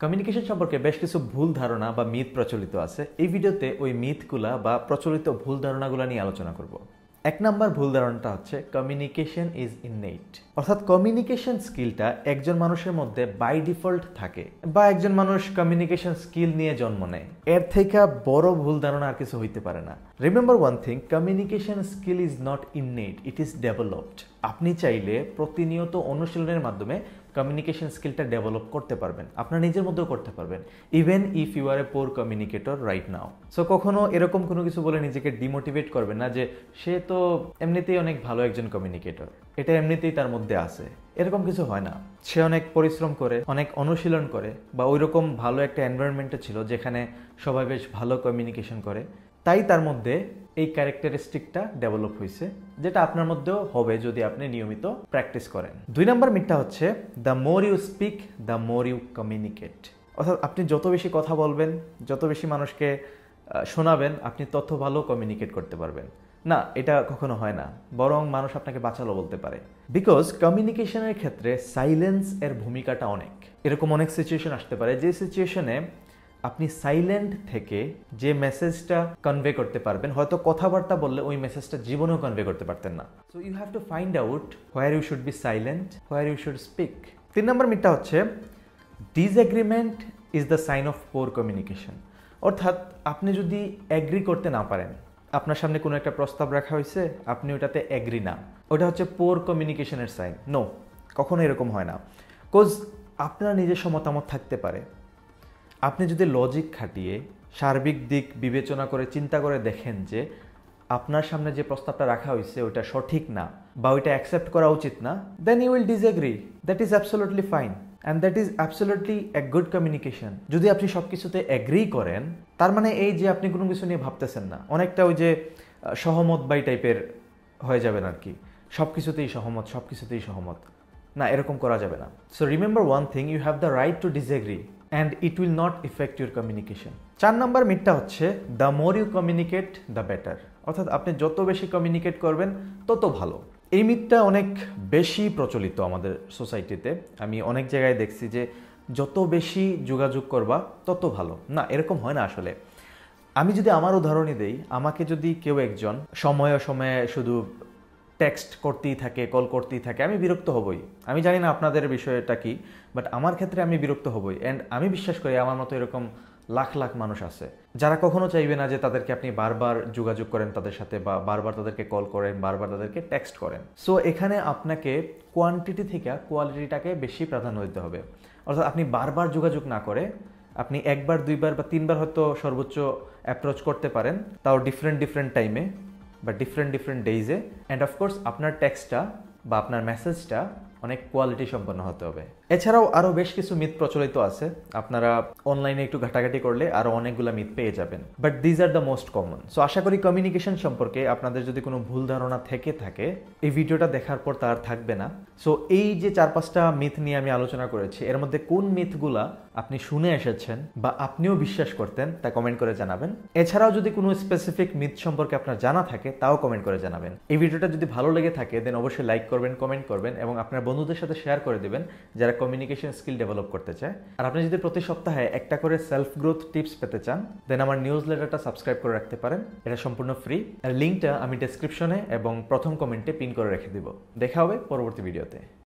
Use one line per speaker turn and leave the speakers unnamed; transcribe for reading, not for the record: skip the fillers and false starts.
Communication সম্পর্কে বেশ কিছু ভুল ধারণা বা মিথ প্রচলিত আছে। এই ভিডিওতে ওই মিথগুলা বা প্রচলিত ভুল ধারণাগুলো নিয়ে আলোচনা করব। এক নাম্বার ভুল ধারণাটা হচ্ছে কমিউনিকেশন ইজ ইননেট, অর্থাৎ কমিউনিকেশন স্কিলটা একজন মানুষের মধ্যে বাই ডিফল্ট থাকে বা একজন মানুষ কমিউনিকেশন স্কিল নিয়ে জন্ম নেয়। এর থেকে বড় ভুল ধারণা আর কিছু হইতে পারে না। Remember one thing, communication skill is not innate, it is developed. আপনি চাইলে প্রতিনিয়ত অনুশীলনের মাধ্যমে কমিউনিকেশন স্কিলটা ডেভেলপ করতে পারবেন, আপনার নিজের মধ্যেও করতে পারবেন, even if you are a poor communicator right now. So কখনো এরকম কোনো কিছু বলে নিজেকে ডিমোটিভেট করবেন না যে সে তো এমনিতেই অনেক ভালো একজন কমিউনিকেটর, এটা এমনিতেই তার মধ্যে আছে, এরকম কিছু হয় না। সে অনেক পরিশ্রম করে, অনেক অনুশীলন করে, বা ওইরকম ভালো একটা এনভায়রনমেন্টে ছিল যেখানে সবাই বেশ ভালো কমিউনিকেশন করে, তাই তার মধ্যে এই ক্যারেক্টারিস্টিকটা ডেভেলপ হয়েছে, যেটা আপনার মধ্যেও হবে যদি আপনি নিয়মিত প্র্যাকটিস করেন। 2 নম্বর মিথটা হচ্ছে the more you speak the more you communicate, অর্থাৎ আপনি যত বেশি কথা বলবেন, যত বেশি মানুষকে শোনাবেন, আপনি তত ভালো কমিউনিকেট করতে পারবেন। না, এটা কখনো হয় না, বরং মানুষ আপনাকে বাঁচালো বলতে পারে। বিকজ কমিউনিকেশনের ক্ষেত্রে সাইলেন্স এর ভূমিকাটা অনেক। এরকম অনেক সিচুয়েশন আসতে পারে যে সিচুয়েশনে আপনি সাইলেন্ট থেকে যে মেসেজটা কনভে করতে পারবেন, হয়তো কথাবার্তা বললে ওই মেসেজটা জীবনেও কনভে করতে পারতেন না। So you have to find out where you should be silent, where you should speak. 3 নম্বর মিথটা হচ্ছে disagreement is the sign of poor communication, অর্থাৎ আপনি যদি এগ্রি করতে না পারেন, আপনার সামনে কোনো একটা প্রস্তাব রাখা হয়েছে, আপনি ওটাতে এগ্রি না, ওটা হচ্ছে পোর কমিউনিকেশনের সাইন। নো, কখনো এরকম হয় না। কোজ আপনার নিজস্ব মতামত থাকতে পারে, আপনি যদি লজিক খাটিয়ে সার্বিক দিক বিবেচনা করে চিন্তা করে দেখেন যে আপনার সামনে যে প্রস্তাবটা রাখা হয়েছে ওইটা সঠিক না বা ওইটা অ্যাকসেপ্ট করা উচিত না, then you will disagree. That is absolutely fine and that is absolutely a good communication. যদি আপনি সব কিছুতে এগ্রি করেন, তার মানে এই যে আপনি কোনো কিছু নিয়ে ভাবতেছেন না, অনেকটা ওই যে সহমত বাই টাইপের হয়ে যাবেন আর কি, সব কিছুতেই সহমত, সব কিছুতেই সহমত। না, এরকম করা যাবে না। So remember one thing, you have the right to disagree and it will not affect your communication. 4 নম্বর মিথটা হচ্ছে the more you communicate the better, অর্থাৎ আপনি যত বেশি কমিউনিকেট করবেন তত ভালো। এই মিথটা অনেক বেশি প্রচলিত আমাদের সোসাইটিতে। আমি অনেক জায়গায় দেখছি যে যত বেশি যোগাযোগ করবা তত ভালো। না, এরকম হয় না আসলে। আমি যদি আমার উদাহরণই দেই, আমাকে যদি কেউ একজন সময়ে সময়ে শুধু টেক্সট করতেই থাকে, কল করতেই থাকে, আমি বিরক্ত হবই। আমি জানি না আপনাদের বিষয়টা কি, বাট আমার ক্ষেত্রে আমি বিরক্ত হবই। অ্যান্ড আমি বিশ্বাস করি আমার মতো এরকম লাখ লাখ মানুষ আছে যারা কখনো চাইবে না যে তাদেরকে আপনি বারবার যোগাযোগ করেন তাদের সাথে, বা বারবার তাদেরকে কল করেন, বারবার তাদেরকে টেক্সট করেন। সো এখানে আপনাকে কোয়ান্টিটি থেকে কোয়ালিটিটাকে বেশি প্রাধান্য দিতে হবে। অর্থাৎ আপনি বারবার যোগাযোগ না করে আপনি একবার, দুইবার বা তিনবার হয়তো সর্বোচ্চ অ্যাপ্রোচ করতে পারেন, তাও ডিফারেন্ট টাইমে বা ডিফারেন্ট ডেইজে। অ্যান্ড অফকোর্স আপনার টেক্সটটা বা আপনার মেসেজটা অনেক কোয়ালিটি সম্পন্ন হতে হবে। এছাড়াও আরও বেশ কিছু মিথ প্রচলিত আছে, আপনারা অনলাইনে একটু ঘাটাঘাটি করলে আরও অনেকগুলো মিথ পেয়ে যাবেন, but these are the most common. So আশা করি কমিউনিকেশন সম্পর্কে আপনাদের যদি কোনো ভুল ধারণা থেকে থাকে, এই ভিডিওটা দেখার পর তা আর থাকবে না। সো এই যে 4-5টা মিথ নিয়ে আমি আলোচনা করেছি, এর মধ্যে কোন মিথগুলা আপনি শুনে এসেছেন বা আপনিও বিশ্বাস করতেন, তা কমেন্ট করে জানাবেন। এছাড়াও যদি কোনো স্পেসিফিক মিথ সম্পর্কে আপনার জানা থাকে, তাও কমেন্ট করে জানাবেন। এই ভিডিওটা যদি ভালো লেগে থাকে, দেন অবশ্যই লাইক করবেন, কমেন্ট করবেন এবং আপনার বন্ধুদের সাথে শেয়ার করে দেবেন যারা কমিউনিকেশন স্কিল ডেভেলপ করতে চায়। আর আপনি যদি প্রতি সপ্তাহে একটা করে সেলফ গ্রোথ টিপস পেতে চান, দেন আমার নিউজ লেটারটা সাবস্ক্রাইব করে রাখতে পারেন। এটা সম্পূর্ণ ফ্রি। আর লিঙ্কটা আমি ডেসক্রিপশনে এবং প্রথম কমেন্টে পিন করে রেখে দিব। দেখা হবে পরবর্তী ভিডিওতে।